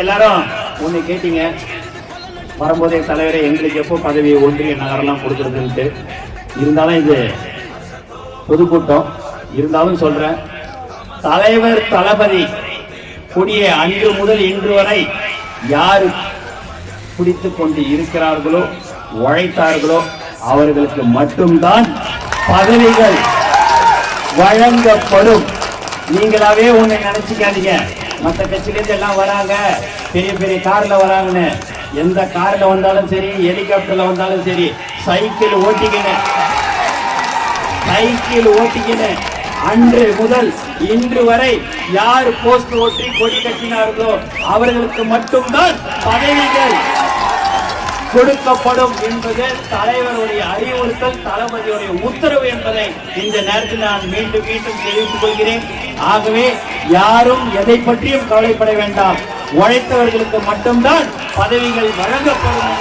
எல்லாரும் ஒண்ணு கேட்டீங்க, வரும்போதே தலைவரை எங்களுக்கு எப்போ பதவி ஒன்றிய நகரெல்லாம் கொடுக்கறதுன்ட்டு. இருந்தாலும் இது பொதுக்கூட்டம், இருந்தாலும் சொல்றேன், தலைவர் தளபதி கொடிய அன்று முதல் இன்று வரை யாரு பிடித்துக் கொண்டு இருக்கிறார்களோ, உழைத்தார்களோ அவர்களுக்கு மட்டும்தான் பதவிகள் வழங்கப்படும். நீங்களாவே ஒண்ணு நினைச்சுக்காதீங்க, மற்ற கட்சியிலிருந்து எல்லாம் வராங்க, பெரிய பெரிய கார்ல வராங்கன்னு. எந்த கார்ல வந்தாலும் சரி, ஹெலிகாப்டர்ல வந்தாலும் சரி, சைக்கிள் ஓட்டிக்கின்னு அன்று முதல் இன்று வரை யார் போஸ்ட் ஓட்டி கொடி கட்டினார்களோ அவர்களுக்கு மட்டும்தான் பதவிகள் கொடுக்கப்படும் என்பது தலைவருடைய அறிவுறுத்தல், தளபதியுடைய உத்தரவு என்பதை இந்த நேரத்தில் நான் மீண்டும் மீண்டும் தெரிவித்துக் கொள்கிறேன். ஆகவே யாரும் எதை பற்றியும் கவலைப்பட வேண்டாம், உழைத்தவர்களுக்கு மட்டும்தான் பதவிகள் வழங்கப்படும்.